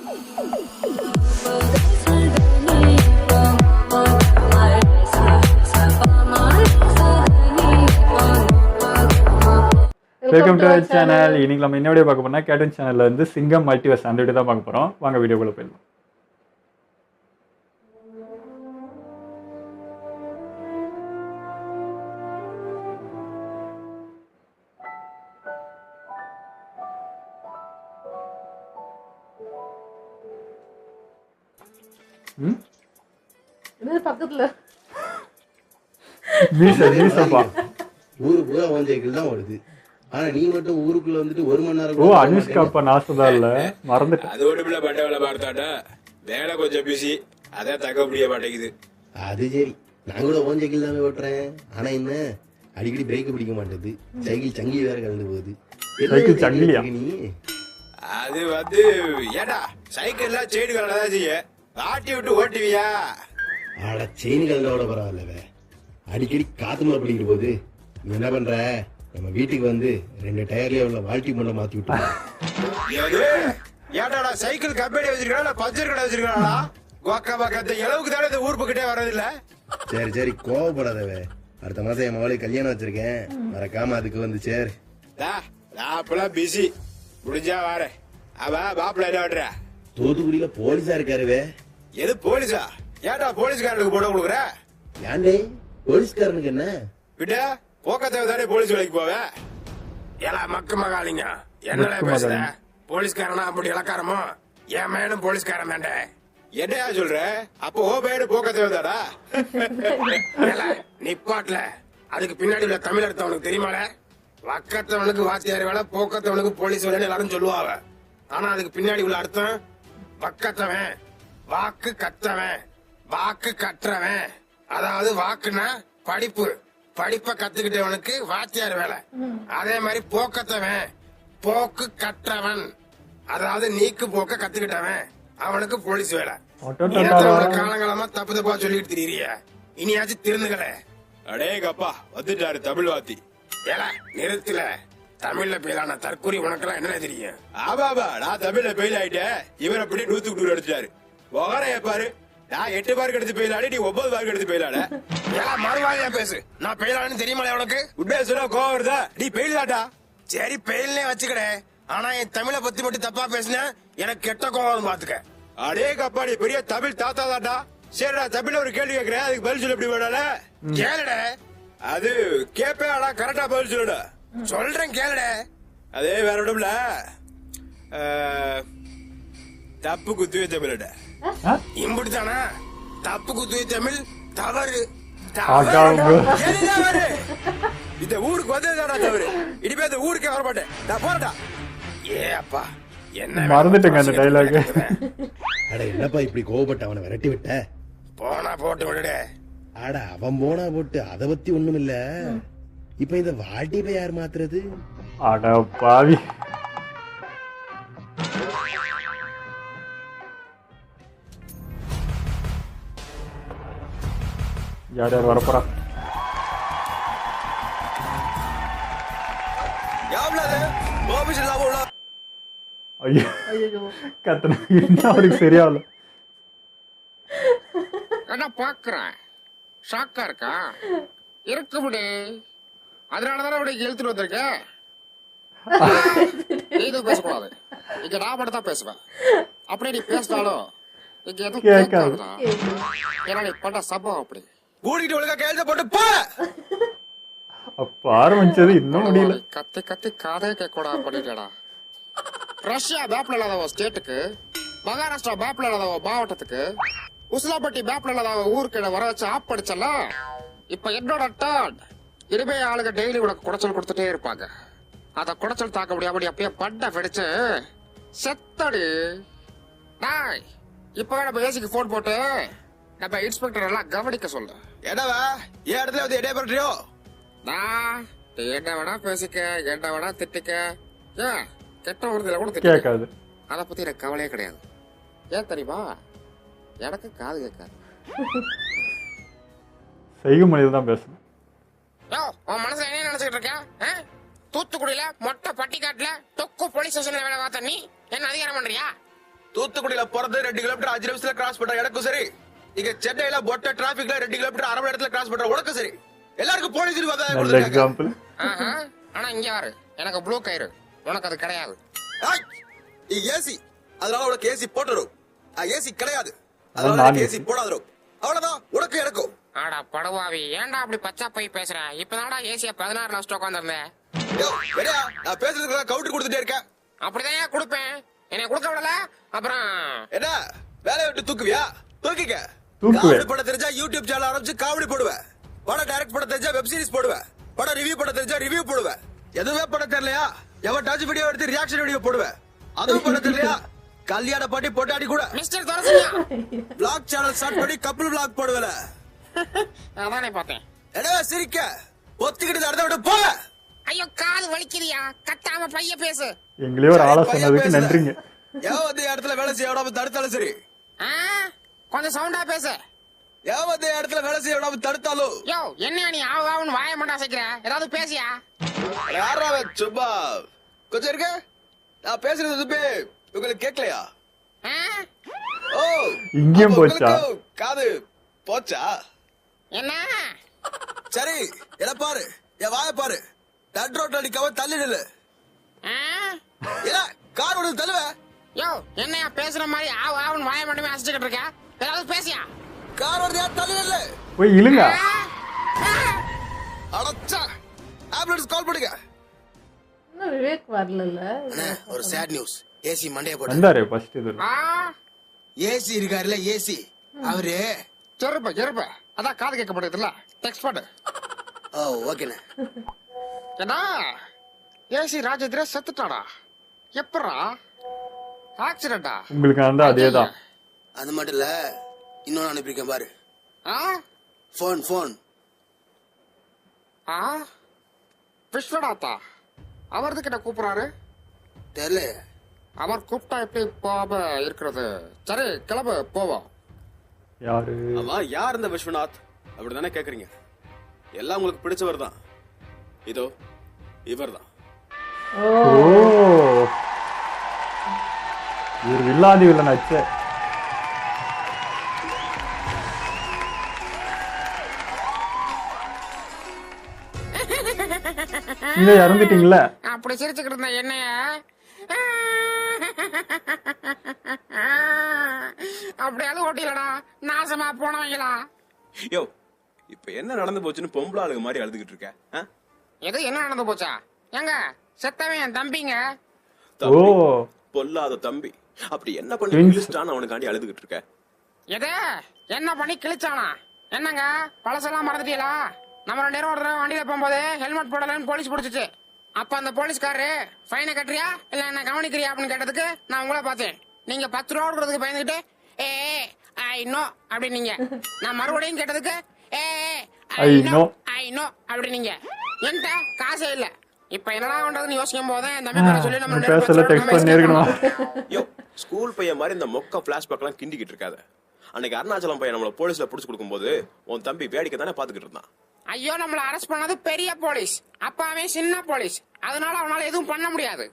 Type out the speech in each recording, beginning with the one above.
Welcome to our channel. இன்னைக்கு நம்ம என்ன வீடியோ பார்க்க போறோம்னா கேட்டன் சேனல்ல வந்து சிங்கம் மல்டிவர்ஸ் அந்த வீடியோ தான் பார்க்க போறோம். வாங்க வீடியோக்குள்ள போயிடலாம். இது பக்கத்துல மீசப்பா ஊரு பூரா ஓஞ்சைகள் தான் வருது. ஆனா நீ மட்டும் ஊருக்குள்ள வந்துட்டு 1 மணி நேரம். ஓ அனுஷ்காப்பா நாசதா இல்ல மறந்துட்டேன். அது ஒரு பிள்ளை பட்ட வேலை பார்த்தாட்டா வேலை கொஞ்சம் பிஸி, அதான் தக்க முடிய மாட்டேங்குது. அது சரி, நான் கூட ஓஞ்சைகள் தான் ஓட்டுறேன். ஆனா என்ன அடிக்கடி பிரேக் பிடிக்க மாட்டேது. சைக்கிள் சங்கி வேற கலந்து போகுது. சைக்கிள் சங்கிலியா? நீ அது வந்து ஏடா சைக்கிள்லாம் செயின் கலதான் செய்ய ஆட்டி விட்டு ஓட்டுவியா? ஆட செயின் கலந்தோட பரவாயில்லவே, அடிக்கடி காத்து மலை பிடிக்கிற போது நீ என்ன பண்ற, நம்ம வீட்டுக்கு வந்து 2 டயர்லயே உள்ள வால்டி முள்ள மாத்தி விட்டு. ஏடாடா சைக்கிள் கம்பெனி வச்சிருக்கா பஞ்சர் கடை வச்சிருக்காடா? கோக்கா பக்கத்து அளவுக்கு தானே இந்த ஊர் பக்கிட்டே வர்றதில்ல. சரி சரி கோவப்படாதவே, அடுத்த மாசம் என் மகளுக்கு கல்யாணம் வச்சிருக்கேன், மறக்காம அதுக்கு வந்து சேர். நான் அப்பெல்லாம் பிஸி, முடிஞ்சா வாரேன். அவ பாப்புல என்ன பண்ற? தூத்துக்குடியில போலீஸா இருக்காருவே. எது போலீஸா? ஏடா போலீஸ்காரனுக்கு போட கொடுக்குற? ஏண்டே போலீஸ்காரனுக்கு என்ன விட்ட போக்கத்தை தானே போலீஸ் வேலைக்கு போவேன். ஏலா மக்கு மகாலிங்க என்னடா பேசுற? போலீஸ்காரனா அப்படி இலக்காரமோ? என் மேனும் போலீஸ்காரன் தாண்டே. என்னையா சொல்ற? அப்போ ஓ பேரு போக்கத்தை தாடா? நிப்பாட்ல அதுக்கு பின்னாடி உள்ள தமிழ் அர்த்தம் உனக்கு தெரியுமால? வக்கத்தவனுக்கு வாத்தியார் வேலை, போக்கத்தவனுக்கு போலீஸ் வேலை எல்லாரும் சொல்லுவாங்க. ஆனா அதுக்கு பின்னாடி உள்ள அர்த்தம் வக்கத்தவன், வாக்கு கத்தவன், வாக்கு கற்றவன். அதாவது வாக்குனா படிப்பு, படிப்பை கத்துக்கிட்டவனுக்கு வாத்தியார் வேலை. அதே மாதிரி போக்கத்தவன், போக்கு கற்றவன், அதாவது நீக்கு போக்க கத்துக்கிட்டவன், அவனுக்கு போலீஸ் வேலை. காலங்காலமா தப்பு தப்பா சொல்லிட்டு திரிய, இனியாச்சும் திருந்துகள. அடே கப்பா வந்துட்டாரு தமிழ் வாத்தி. ஏல நிறுத்தல, தமிழ்ல பெயிலான தற்கூரி உனக்கெல்லாம் என்ன தெரியும்? ஆபாபா நான் தமிழ்ல பெயில் ஆயிட்டேன், இவர் அப்படி 100க்கு 100 எடுத்துட்டாரு. ஒகரைய பாரு, நான் 8 மார்க் எடுத்து பெயிலாடு, நீ 9 மார்க் எடுத்து பெயிலாட. ஏலாம் மறுவாயா பேசு, நான் பெயிலானு தெரியுமா உனக்கு? உடனே சொன்னா கோவம் வருதா? நீ பெயில் தாட்டா? சரி பெயில்னே வச்சுக்கடே, ஆனா என் தமிழை பத்தி மட்டும் தப்பா பேசுன எனக்கு கெட்ட கோவம் பாத்துக்க. அடே கப்பா நீ பெரிய தமிழ் தாத்தா தாட்டா. சரிடா தமிழ்ல ஒரு கேள்வி கேக்குறேன், அதுக்கு பதில் சொல்ல எப்படி வேணால? கேளுட. அது கேப்பேடா, கரெக்டா பதில் சொல்லுடா. சொல்றேன் கேளுட. அதே வேற ஒண்ணும்ல, தப்பு குத்துவே தமிழ்ட. இம்புட்டுதானா? தப்பு குத்துவே தமிழ் தவறு. இந்த ஊருக்கு வந்ததுதானா தவறு? இனிமே இந்த ஊருக்கே வர மாட்டேன், நான் போறடா. ஏ அப்பா என்ன மறந்துட்டேங்க அந்த டைலாக். அட என்னப்பா இப்படி கோவப்பட்டு அவனை விரட்டி விட்ட? போனா போட்டு விடுடே. அட அவன் போனா போட்டு, அத பத்தி ஒண்ணும் இல்ல. இப்ப இந்த வாட்டி போய் யார் மாத்துறது? அட பாவி, யார் யார் வரப்போறா? ஐயோ கத்தன என்ன அவருக்கு சரியாவல. என்ன பாக்குறேன், ஷாக்கா இருக்கா? இருக்க முடி, அதனாலதானே அவனுக்கு இழுத்துட்டு வந்திருக்க. நீ எதுவும் பேசக்கூடாது, இங்க நான் மட்டும் தான் பேசுவேன். அப்படியே நீ பேசினாலும் இங்க எதுவும் கேட்காதுடா. ஏன்னா நீ பண்ண சம்பவம் அப்படி. கூட்டிட்டு ஒழுங்கா கேள்வி போட்டு போ. அப்ப ஆரம்பிச்சது இன்னும் முடியல. கத்தி கத்தி கதையை கேட்க கூடாது பண்ணிட்டா. ரஷ்யா மேப்ல இல்லாத ஸ்டேட்டுக்கு, மகாராஷ்டிரா மேப்ல இல்லாத மாவட்டத்துக்கு, உஸ்லாம்பட்டி மேப்ல இல்லாத ஊருக்கு வர வச்சு ஆப் படிச்சல. இப்ப என்னோட டர்ன். இனிமே ஆளுங்க டெய்லி உனக்கு குடைச்சல் கொடுத்துட்டே இருப்பாங்க. அத குடைச்சல் தாக்க முடியாம நீ அப்பயே பண்ட வெடிச்சு செத்தடி நாய். இப்ப நம்ம ஏசிக்கு போன் போட்டு நம்ம இன்ஸ்பெக்டர் எல்லாம் கவனிக்க சொல்றேன். என்னவா ஏன் இடத்துல வந்து இடையே பண்றியோ? நான் என்ன வேணா பேசிக்க, என்ன வேணா திட்டிக்க, ஏன் கெட்ட உறுதியில கூட கேட்காது. அத பத்தி எனக்கு கவலையே கிடையாது. ஏன் தெரியுமா? எனக்கு காது கேட்காது. செய்கும் மொழியில் தான் பேசணும். உன் மனசுல என்ன நினைச்சுட்டு இருக்க? தூத்துக்குடியில மொட்டை பட்டிக்காட்டுல தொக்கு போலீஸ் ஸ்டேஷன்ல வேலை பார்த்த நீ என்ன அதிகாரம் பண்றியா? தூத்துக்குடியில பிறந்து 2 கிலோமீட்டர் 5 நிமிஷத்துல கிராஸ் பண்ற எனக்கும் சரி, இங்க சென்னையில பொட்ட டிராபிக்ல 2 கிலோமீட்டர் 1/2 மணி நேரத்துல கிராஸ் பண்ற உனக்கும் சரி, எல்லாருக்கும் போலீஸ் நல்ல எக்ஸாம்பிள். ஆனா இங்க யாரு எனக்கு ப்ளூ கயிறு, உனக்கு அது கிடையாது. ஏசி, அதனால உனக்கு ஏசி போட்டுரும். ஏசி கிடையாது, அதான் அதனால நான் ஏசி போடாதரும். அவ்வளவுதான் உனக்கு எனக்கும். ஆடா படுவாவி, ஏன்டா அப்படி பச்சா போய் பேசுற? இப்பதான்டா ஏசிய 16 லாஸ்ட் உட்காந்துருந்தேன். நான் பேசுறதுக்கு கவுண்டர் கொடுத்துட்டே இருக்கேன். அப்படிதான் ஏன் கொடுப்பேன், என்னை கொடுக்க விடல. அப்புறம் என்ன வேலையை விட்டு தூக்குவியா? தூக்கிக்க. தூக்குவேன். காமெடி படம் தெரிஞ்சா யூடியூப் சேனல் ஆரம்பிச்சு காமெடி போடுவேன். படம் டைரக்ட் பண்ண தெரிஞ்சா வெப் சீரிஸ் போடுவேன். படம் ரிவ்யூ பண்ண தெரிஞ்சா ரிவ்யூ போடுவேன். எதுவே பண்ண தெரியலையா, எவன் டச் வீடியோ எடுத்து ரியாக்ஷன் வீடியோ போடுவேன். அதுவும் பண்ண தெரியலையா, கல்யாண பாட்டி பொட்டாடி கூட மிஸ்டர் தரசியா vlog சேனல் ஸ்டார்ட் பண்ணி கப்பிள் vlog போடுவேல. அதானே பார்த்தேன். என்ன சிரிக்க? ஒத்துக்கிட்டு நடத்த விட்டு போ. ஐயோ காது வலிக்குதியா, கத்தாம பைய பேசு. எங்களே ஒரு ஆளா சொன்னதுக்கு நன்றிங்க. எவன் வந்து இடத்துல வேலை செய்ய விடாம தடுத்தாலும் சரி. கொஞ்சம் சவுண்டா பேசு. எவன் வந்து இடத்துல வேலை செய்ய விடாம தடுத்தாலும். யோ என்ன நீ ஆவுன்னு வாய மாட்டா சேர்க்கிற, ஏதாவது பேசியா? யாரா சும்மா கொஞ்சம் இருக்க. நான் பேசுறது எதுவுமே உங்களுக்கு கேட்கலையா? ஓ இங்கேயும் போச்சா? காது போச்சா? என்ன சரி என்ன பாரு, என் வாய பாரு. டட் ரோட் அடிக்காம தள்ளி நில்லு. கார் ஒன்று தள்ளுவ. யோ என்னையா பேசுற மாதிரி ஆவுன்னு வாய மட்டுமே அசைச்சுக்கிட்டு இருக்க, ஏதாவது பேசியா? கார் வருது, தள்ளி நில்லு. போய் இழுங்க. அடச்சா ஆம்புலன்ஸ் கால் பண்ணுங்க. இன்னும் விவேக் வரல. ஒரு சேட் நியூஸ். ஏசி மண்டைய போட்டு வந்தாரு ஃபர்ஸ்ட் இது. ஏசி இருக்காருல்ல, ஏசி அவரு செருப்ப அதான் காது கேட்கப்படுதுல்ல, டெக்ஸ்ட் பண்ணு. ஓ ஓகேண்ணே. ஏடா ஏசி ராஜேந்திர செத்துட்டாடா, எப்படா ஆக்சிடென்டா? உங்களுக்கு அந்த அதேதான். அது மட்டும் இல்ல, இன்னொன்னு அனுப்பியிருக்கேன் பாரு. போன் விஸ்வநாதா அவரது கிட்ட கூப்பிடுறாரு தெரியல. அவர் கூப்பிட்டா எப்படி போகாம இருக்கிறது? சரி கிளம்பு போவோம். யாரு? ஆமா, யார் இந்த விஸ்வநாத் அப்படிதானே கேக்குறீங்க? எல்லாம் உங்களுக்கு பிடிச்சவர் தான். இதோ இவர் தான். ஓ இவர் வில்லாதி வில்லனாச்சே. நீங்க இறந்துட்டீங்களா? அப்படி சிரிச்சுக்கிட்டு இருந்த என்னைய அப்படியாவது ஓட்டிலடா, நாசமா போனவங்களா. யோ, இப்ப என்ன நடந்து போச்சுன்னு பொம்பளை ஆளுங்க மாதிரி அழுதுகிட்டு இருக்க? எது என்ன நடந்து போச்சா? எங்க செத்தவன் என் தம்பிங்க. ஓ பொல்லாத தம்பி, அப்படி என்ன பண்ணி Twins. கிழிச்சிட்டான்னு அவனுக்காண்டி அழுதுகிட்டு இருக்க? எது என்ன பண்ணி கிழிச்சானா? என்னங்க பழசெல்லாம் மறந்துட்டீங்களா? நம்ம 2 நேரம் ஒரு தடவை வண்டியில போகும்போது ஹெல்மெட் போடலன்னு போலீஸ் பிடிச்சிச்சு. அப்ப அந்த போலீஸ்காரரு ஃபைனை கட்டுறியா இல்ல என்ன கவனிக்கிறியா அப்படின்னு கேட்டதுக்கு நான் உங்கள பார்த்தேன். நீங்க 10 ரூபா கொடுக்கறதுக்கு பயந்துகிட்டு ஐ நோ அப்படின்னீங்க. நான் மறுபடியும் கேட்டதுக்கு ஐ நோ அப்படின்னீங்க. என்கிட்ட காசே இல்ல. இப்ப என்னடா பண்றதுன்னு யோசிக்கும் போது என் தம்பி பேரை சொல்லி நம்ம பேசல டெக்ஸ்ட் பண்ணிருக்கணும். யோ, ஸ்கூல் பையன் மாதிரி இந்த மொக்க பிளாஷ்பேக் எல்லாம் கிண்டிக்கிட்டு இருக்காத. அன்னைக்கு அருணாச்சலம் பையன் நம்மள போலீஸ்ல புடிச்சு கொடுக்கும்போது உன் தம்பி வேடிக்கை தானே பாத்துக்கிட்டு இருந்தான். ஐயோ நம்மள அரெஸ்ட் பண்ணது பெரிய போலீஸ், அப்பாவே சின்ன போலீஸ், அதனால அவனால எதுவும் பண்ண முடியாது.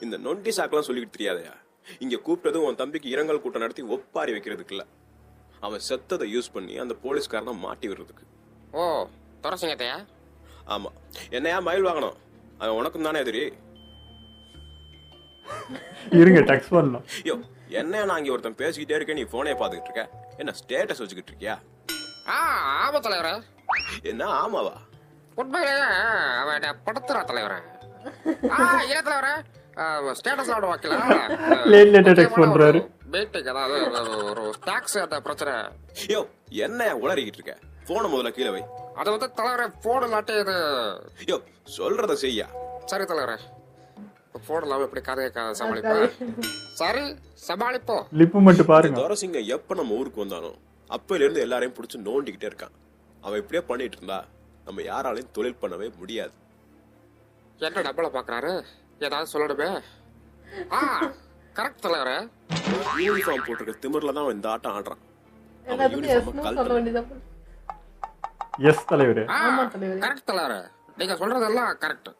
இந்த நொண்டி சாக்கெல்லாம் சொல்லிக்கிட்டு தெரியாதயா? இங்க கூப்பிட்டது உன் தம்பிக்கு இரங்கல் கூட்டம் நடத்தி ஒப்பாரி வைக்கிறதுக்கு இல்ல, அவன் செத்ததை யூஸ் பண்ணி அந்த போலீஸ்காரனை மாட்டி விடுறதுக்கு. ஓ துரசிங்கத்தையா? ஆமா, என்னையா மயில் வாங்கணும், அவன் உனக்கும் தானே எதிரி. இருங்க டெக்ஸ்ட் பண்ணலாம். யோ, என்ன நான் இங்க ஒருத்தன் பேசிக்கிட்டே இருக்கேன், நீ போனே பாத்துக்கிட்டு இருக்க? என்ன ஸ்டேட்டஸ் வச்சுக்கிட்டு இருக்கியா? ஆமா தலைவரே. என்ன ஆமாவா? உண்மையிலேயே அவன் படுத்துறா தலைவரே. இல்ல தலைவரே, ஸ்டேட்டஸ் ஆட வைக்கலாம். லேட்டா டெக்ஸ்ட் பண்றாரு. பேட்டிக் அதாவது ஒரு டாக்ஸ் அந்த பிரச்சனை. யோ, என்ன உளறிக்கிட்டு இருக்க? போன முதல்ல கீழே வை. அது வந்து தலைவரே போன் இல்லாட்டி இது. யோ, சொல்றத செய்யா. சரி தலைவரே, போன் இல்லாம எப்படி கதையை சமாளிப்போம். சரி சமாளிப்போம். லிப்பு மட்டும் பாருங்க. துரசிங்கம் எப்ப நம்ம ஊருக்கு வந்தானோ அப்பையில இருந்து எல்லாரையும் பிடிச்சு நோண்டிக்கிட்டே இருக்கான். அவன் இப்படியே பண்ணிட்டு இருந்தா நம்ம யாராலையும் தொழில் பண்ணவே முடியாது. என்ன டப்பல பாக்குறாரு, ஏதாவது சொல்லணுமே. கரெக்ட் தலைவரே. யூனிஃபார்ம் போட்டிருக்க திமிர்ல தான் அவன் இந்த ஆட்டம் ஆடுறான். எஸ் தலைவரே. கரெக்ட் தலைவரே, நீங்க சொல்றதெல்லாம் கரெக்ட்.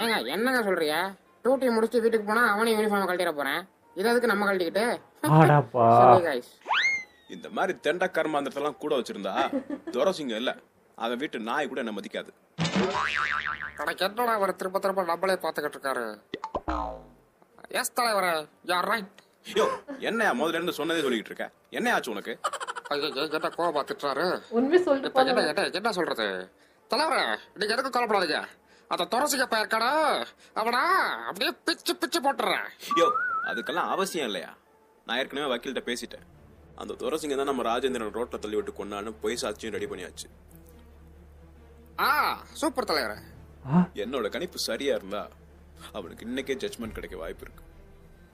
ஏங்க என்னங்க சொல்றீங்க? டியூட்டி முடிச்சு வீட்டுக்கு போனா அவனையும் யூனிஃபார்ம் கழட்டிட போறேன், இது எதுக்கு நம்ம கழட்டிக்கிட்டு ஆடாப்பா guys. இந்த மாதிரி தெண்ட கர்மாந்திரத்தெல்லாம் கூட வச்சிருந்தா துரசிங்க இல்ல அவன் வீட்டு நாய் கூட என்ன மதிக்காது. எனக்கு என்னடா அவர் திரும்ப திரும்ப நம்மளே பார்த்துக்கிட்டு இருக்காரு. எஸ் தலைவரே, யார் ரைட். யோ என்னையா முதல்ல இருந்து சொன்னதே சொல்லிட்டு இருக்க? என்ன ஆச்சு உனக்கு? ஐயோ என்ன கோவமா திட்டுறாரு. உண்மை சொல்லிட்டு இப்ப போங்க. என்ன சொல்றது தலைவரே, நீங்க எதுக்கு கவலைப்படாதீங்க. அந்த துரசிக்க பயிருக்காடா அவனா அப்படியே பிச்சு பிச்சு போட்டுறேன். யோ அதுக்கெல்லாம் அவசியம் இல்லையா? நான் ஏற்கனவே வக்கீல்கிட்ட பேசிட்டேன். அந்த துரசிங்க தான் நம்ம ராஜேந்திரன் ரோட்ல தள்ளி விட்டு கொண்டான்னு பொய் சாட்சியும் ரெடி பண்ணியாச்சு. சூப்பர் தலைவரே. என்னோட கணிப்பு சரியா இருந்தா அவனுக்கு இன்னைக்கே ஜட்மெண்ட் கிடைக்க வாய்ப்பு இருக்கு.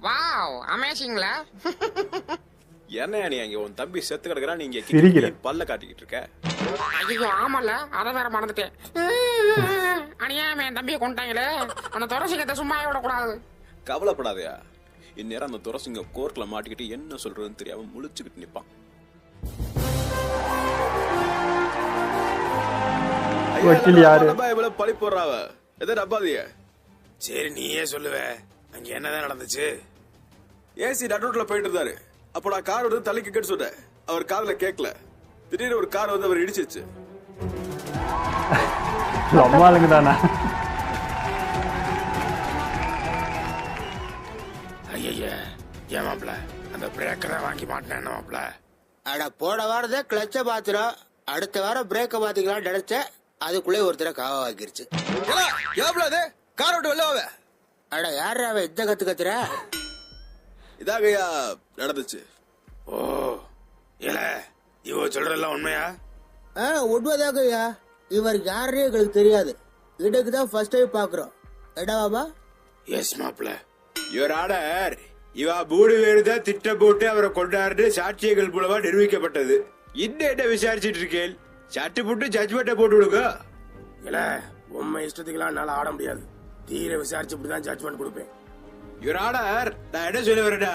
வாவ் அமேசிங்ல. என்னையா நீ அங்க உன் தம்பி செத்து கிடக்குறா, நீங்க சிரிக்கிற. பல்ல காட்டிக்கிட்டு இருக்க? ஐயோ ஆமால, அத வேற மறந்துட்டேன். அநியாயமே என் தம்பியை கொண்டாங்களே. அந்த துரசிங்கத்தை சும்மாவே விடக்கூடாது. கவலைப்படாதயா, இந்நேரம் அந்த துரசிங்க கோர்ட்ல மாட்டிக்கிட்டு என்ன சொல்றதுன்னு தெரியாம முழிச்சுக்கிட்டு நிப்பான். வக்கீல் யாரு? பழி போடுறாவ எதை நம்பாதீங்க. சரி நீயே சொல்லுவ, அங்க என்னதான் நடந்துச்சு? ஏசி நடுரோட்ல போயிட்டு இருந்தாரு. அப்போ நான் கார் வந்து தள்ளி கேட்டு சொன்னேன். அவர் காதுல கேட்கல. திடீர்னு ஒரு கார் வந்து அவர் இடிச்சிருச்சு. அம்மாளுங்க தானா? ஐயா ஏன் மாப்ள அந்த பிரேக்கரை வாங்கி மாட்டினேன் மாப்ள. அட போன வாரத்தை கிளச்ச பாத்துறோம், அடுத்த வாரம் பிரேக்க பாத்துக்கலாம் நினைச்ச, அதுக்குள்ளே ஒருத்தர காவ வாக்கிருச்சு. கார் விட்டு வெளில வாங்க. அட யாரு அவன் இந்த கத்து கத்துற? இதாங்கய்யா நடந்துச்சு. ஓ இல்ல இவ சொல்றதெல்லாம் உண்மையா? உண்மைதாங்கய்யா. இவர் யாருன்னு எங்களுக்கு தெரியாது, இதுக்குதான் ஃபர்ஸ்ட் டைம் பாக்குறோம். எடா பாபா? எஸ் மாப்ள. யுவர் ஆர்டர், இவா மூணு பேரு தான் திட்டம் போட்டு அவரை கொண்டாடு சாட்சியங்கள் மூலமா நிரூபிக்கப்பட்டது. இன்னும் என்ன விசாரிச்சுட்டு இருக்கேன்? சட்டு போட்டு ஜட்ஜ்மெண்ட்டை போட்டு விடுங்க. இல்ல உண்மை இஷ்டத்துக்குலாம் என்னால ஆட முடியாது. தீர விசாரிச்சு இப்படிதான் ஜட்ஜ்மெண்ட் கொடுப்பேன். யுவர் ஆர்டர், நான் என்ன சொல்ல வரேன்னா,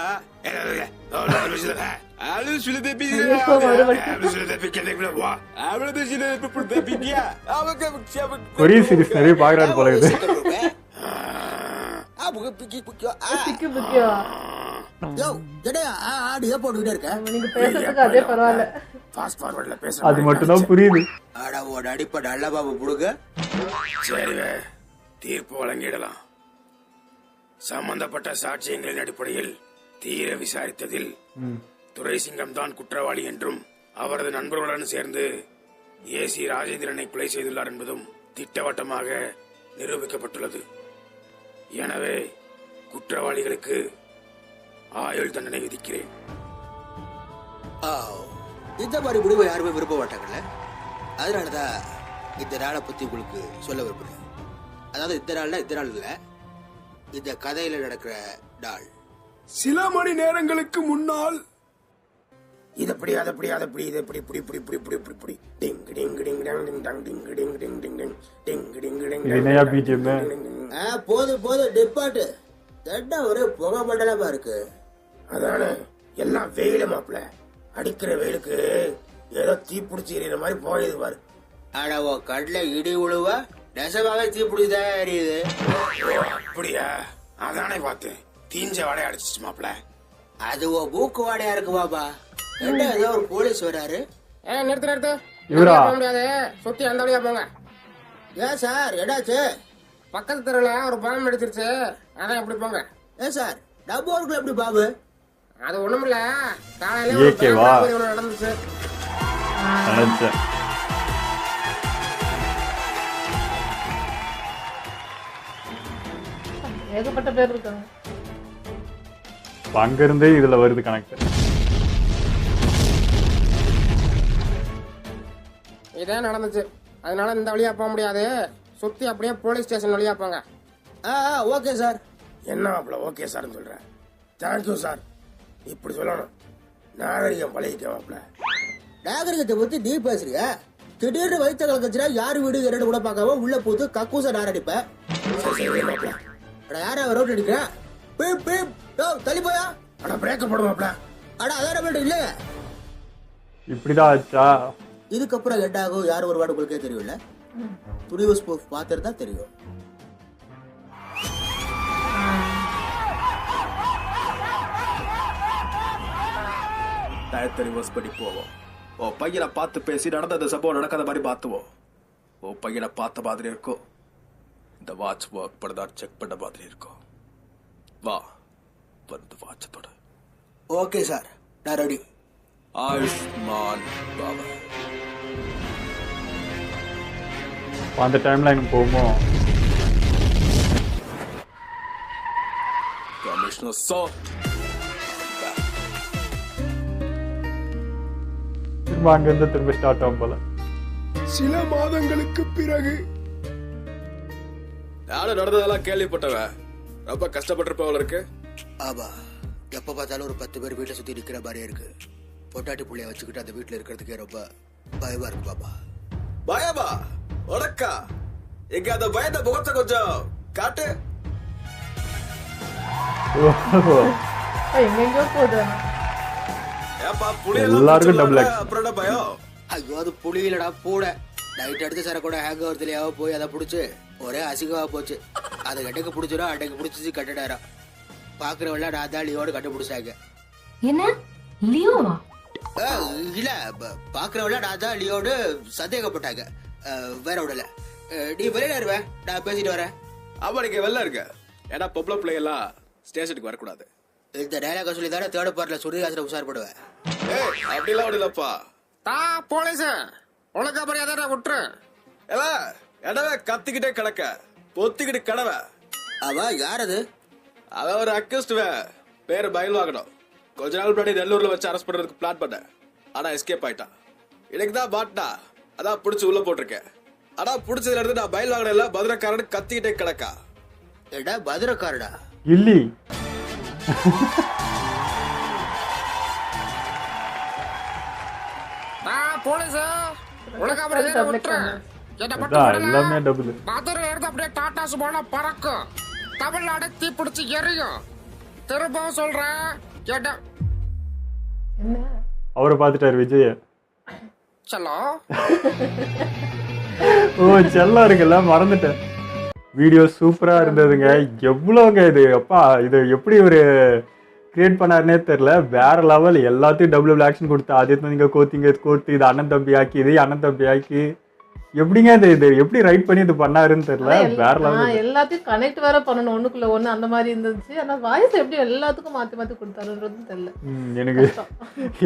கொரிய சீரிஸ் நிறைய பாக்குறாரு போல இது. பிக்கு பிக்கியோ போட்டுக்கிட்டே இருக்க. நீங்க பேசுறதுக்கு அதே பரவாயில்ல. ஃபாஸ்ட் ஃபார்வர்ட்ல பேச அது மட்டும் தான் புரியுது. அட உன் அடிப்படை அல்ல பாபு புடுங்க. சரிவே, தீர்ப்பு வழங்கிடலாம். சம்பந்தப்பட்ட சாட்சியங்களின் அடிப்படையில் தீர விசாரித்ததில் துரைசிங்கம் தான் குற்றவாளி என்றும் அவரது நண்பர்களுடன் சேர்ந்து ஏசி ராஜேந்திரனை கொலை செய்துள்ளார் என்பதும் திட்டவட்டமாக நிரூபிக்கப்பட்டுள்ளது. எனவே குற்றவாளிகளுக்கு ஆயுள் தண்டனை விதிக்கிறேன். இந்த மாதிரி முடிவை யாருமே விரும்ப மாட்டாங்கல்ல, அதனாலதான் இந்த நாளை பத்தி உங்களுக்கு சொல்ல விரும்புறேன். அதாவது இந்த நாள்ல இந்த நாள் இல்ல, இந்த கதையில நடக்கிற நாள். சில மணி நேரங்களுக்கு முன்னால் இதப்படி அதப்படி அதப்படி இதப்படி புடி புடி புடி புடி புடி புடி டிங் டிங் டிங் டங் டிங் டங் டிங் டிங் டிங் டிங் டிங் டிங் டிங் டிங் இது என்னையா பிஜிஎம்? போதும் டெப்பாட்டு தட்டா ஒரே புகை மண்டலமா இருக்கு. அதானே எல்லாம் வெயில மாப்பிள. அடிக்கிற வெயிலுக்கு ஏதோ தீ பிடிச்சி எறிகிற மாதிரி போகுது பாரு. ஆனா உன் கண்ணுல இடி உழுவா நெசமாவே தீ பிடிச்சதான் எரியுது. அப்படியா? அதானே பார்த்தேன், தீஞ்ச வாடைய அடிச்சிச்சு மாப்பிள. அது உன் மூக்கு வாடையா இருக்கு பாபா. என்ன ஏதோ ஒரு போலீஸ் வராரு. நிறுத்து இவரா? போக முடியாது, சுத்தி அந்த வழியா போங்க. ஏன் சார் என்னாச்சு? பக்கத்து தெருல ஒரு பாம்பு அடிச்சிருச்சு, அதான் எப்படி போங்க. ஏன் சார் நம்ம ஊருக்குள்ள எப்படி பாபு? அது ஒண்ணுமில்ல, காலையில ஒரு ஏகேவா? பேப்பர் ஒண்ணு நடந்துச்சு. நினைச்சேன். ஏகப்பட்ட பேர் இருக்காங்க. அங்க இருந்தே இதுல வருது கனெக்ட். இதே நடந்துச்சு, அதனால இந்த வழியா போக முடியாது, சுத்தி அப்படியே போலீஸ் ஸ்டேஷன் வழியா போங்க. Okay sir. என்ன மாப்பிள ஓகே சார்னு சொல்றேன்? Thank you sir. இப்படி சொல்லணும், நாகரிகம் பழகிக்க மாப்பிள. நாகரிகத்தை பத்தி நீ பேசுறியா? திடீர்னு வயிற்று கலக்கச்சுனா யாரு வீடு இரண்டு கூட பார்க்காம உள்ள போது கக்கூச நார் அடிப்ப. மாப்பிள யாரா ரோட் அடிக்கிறேன்? தள்ளி போயா? ஆனா பிரேக்கப் போடு மாப்பிள. அட அதான் இல்ல. இப்படிதான் ஆச்சா? இதுக்கப்புறம் என்ன ஆகும் யார் ஒரு வார்டு உங்களுக்கே தெரியும்ல. துணிவு ஸ்பூஃப் பார்த்துட்டு தான் தெரியும். டயத்தை ரிவர்ஸ் பண்ணி போவோம். ஓ பையனை பார்த்து பேசி நடந்த சம்பவம் நடக்காத மாதிரி பார்த்துவோம். ஓ பையனை பார்த்த மாதிரி இருக்கும். இந்த வாட்ச் ஒர்க் பண்ணதா செக் பண்ண மாதிரி இருக்கும். வா வந்து வாட்சை தொட. ஓகே சார், நான் ரெடி. ஆயுஷ்மான் பாபா. அந்த டைம்ல எனக்கு போகுமோ? கமிஷனர் சார் திரும்ப அங்கிருந்து திரும்ப ஸ்டார்ட் ஆகும் போல. சில மாதங்களுக்கு பிறகு நானும் நடந்ததெல்லாம் கேள்விப்பட்டவன். ரொம்ப கஷ்டப்பட்டிருப்பவள் இருக்கு. ஆமா, எப்ப பார்த்தாலும் ஒரு 10 பேர் வீட்டை சுத்தி நிக்கிற மாதிரியே இருக்கு. பொட்டாட்டி புள்ளைய வச்சுக்கிட்டு அந்த வீட்டுல இருக்கிறதுக்கே ரொம்ப பயமா இருக்கு பாபா. பயமா? உனக்கா? எங்க அந்த பயந்த முகத்தை கொஞ்சம் காட்டு. எங்கெங்கயோ போகுது. ஏப்பா எல்லாருக்கும் double action. அப்புறம் என்ன பயம்? ஐயோ, அது புளி இல்லடா, பூட. நைட் எடுத்து சார கூட ஹேங் ஓவர்லயாவோ போய் அதை புடிச்சு ஒரே அசிங்கமா போச்சு. அதை கட்டைக்கு பிடிச்சிடும், அட்டைக்கு பிடிச்சி கட்டிடாரா. பாக்குறவங்கள நான் தான் லியோடு கண்டுபிடிச்சாங்க. என்ன லியோவா? இல்ல, பாக்குறவங்கள நான் தான் லியோடு சந்தேகப்பட்டாங்க. வேற விடல. நீ வெளியில இருவேன், நான் பேசிட்டு வரேன். ஆமா, நீங்க வெளில இருக்க. ஏன்னா பொம்பளை பிள்ளைங்கெல்லாம் ஸ்டேஷனுக்கு வரக்கூடாது. இந்த டைலாக சொல்லி தானே தேர்ட் பார்ட்ல சுருதிகாசன உஷார்படுவேன். ஏய், அப்படிலாம் ஒண்ணுலப்பா. போலீஸ் ஒழுங்கா மரியாதை விட்டுரு. எடவை கத்திக்கிட்டே கிடக்க பொத்திக்கிட்டு கடவை. அவ யார் அது? அவன் ஒரு அக்யூஸ்ட். பேரு பயில் வாங்கணும். கொஞ்ச நாள் முன்னாடி நெல்லூர்ல வச்சு அரெஸ்ட் பண்றதுக்கு பிளான் பண்ணேன். ஆனா எஸ்கேப் ஆயிட்டான். எனக்கு தான் மாட்டினா, அதான் புடிச்சு உள்ள போட்டிருக்கேன். ஆனா புடிச்சதுல இருந்து நான் பயில் வாங்கின பத்திரக்காரன் கத்திக்கிட்டே கிடக்கா. எடா பத்திரக்காரடா? இல்லி போலீஸ் ஒழுங்கா மரியாதை விட்டுரு. எல்லாமே டபுள். மதுரை இருந்து அப்படியே டாடா சுபால பறக்கும். தமிழ்நாடு தீ பிடிச்சு எரியும். திரும்பவும் சொல்றேன். என்ன அவரை பார்த்துட்டாரு விஜய். செல்லோ ஓ செல்லம் இருக்குல்ல, மறந்துட்டேன். வீடியோ சூப்பரா இருந்ததுங்க. எவ்வளோங்க இது, அப்பா இது எப்படி ஒரு கிரியேட் பண்ணாருன்னே தெரியல. வேற லெவல். எல்லாத்தையும் டபுள் ஆக்ஷன் கொடுத்து அதே நீங்க கோத்து இது அண்ணன் தம்பி ஆக்கி இது அண்ணன் தம்பி ஆக்கி எப்படிங்க இது எப்படி ரைட் பண்ணி இது பண்ணாருன்னு தெரியல. வேற லெவல். எல்லாத்தையும் கனெக்ட் வேற பண்ணணும், ஒண்ணுக்குள்ள ஒண்ணு அந்த மாதிரி இருந்துச்சு. ஆனா வாய்ஸ் எப்படி எல்லாத்துக்கும் மாத்தி மாத்தி கொடுத்தாருன்றது தெரியல. எனக்கு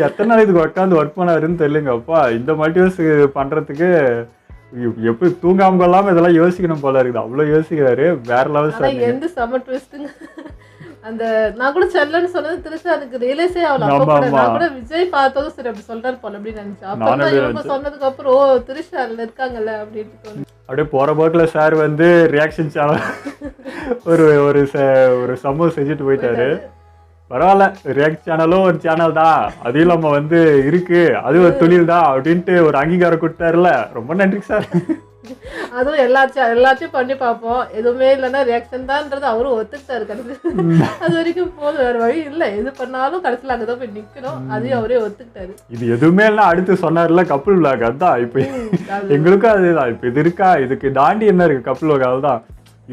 எத்தனை நாள் இதுக்கு உட்காந்து ஒர்க் பண்ணாருன்னு தெரியலங்க. அப்பா இந்த மல்டிவர்ஸ் பண்றதுக்கு எப்படி தூங்காம இல்லாம இதெல்லாம் யோசிக்கணும் போல இருக்குது. அவ்வளவு யோசிக்கிறாரு. வேற லெவல் சார். எந்த செம ட்விஸ்ட்டுங்க. அந்த நான் கூட செல்லன்னு சொன்னது திருச்சி எனக்கு ரியலைஸே ஆகல. நான் கூட விஜய் பார்த்ததும் சரி அப்படி சொல்றாரு போல அப்படின்னு நினைச்சேன். அப்புறம் இவங்க சொன்னதுக்கு அப்புறம் ஓ திருச்சி அதுல இருக்காங்கல்ல அப்படின்னு அப்படியே போற போக்கில் சார் வந்து ரியாக்ஷன் சேனல் ஒரு ஒரு சம்பவம் செஞ்சுட்டு போயிட்டாரு. பரவாயில்ல, ரியாக்ட் சேனலும் ஒரு சேனல் தான், அதையும் நம்ம வந்து இருக்கு, அது ஒரு தொழில் தான் அப்படின்ட்டு ஒரு அங்கீகாரம் கொடுத்தாருல. ரொம்ப நன்றி சார். அதுவும் எல்லாத்தையும் பண்ணி பார்ப்போம், எதுவுமே இல்லைன்னா ரியாக்ஷன் தான்ன்றது அவரும் ஒத்துக்கிட்டாரு. கடைசி அது வரைக்கும் போதும், வேற வழி இல்லை. எது பண்ணாலும் கடைசியில் அங்கதான் போய் நிக்கணும், அதையும் அவரே ஒத்துக்கிட்டாரு. இது எதுவுமே இல்லை. அடுத்து சொன்னார்ல கப்புள் விளாக், அதுதான் இப்போ எங்களுக்கும் அதுதான். இப்போ இது இருக்கா, இதுக்கு தாண்டி என்ன இருக்கு? கப்புள் விளாக் தான்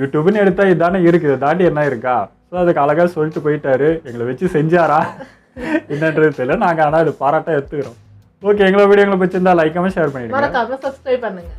யூடியூப்னு எடுத்தா இதுதானே இருக்கு, இதை தாண்டி என்ன இருக்கா? ஸோ அதுக்கு அழகா சொல்லிட்டு போயிட்டாரு. எங்களை வச்சு செஞ்சாரா என்னன்றது தெரியல. நாங்கள் ஆனால் இது பாராட்டா எடுத்துக்கிறோம். ஓகே, எங்களோட வீடியோ பிடிச்சிருந்தா லைக் ஷேர் பண்ணிடுங்க, மறக்காம சப்ஸ்கிரைப் பண்ணுங்க.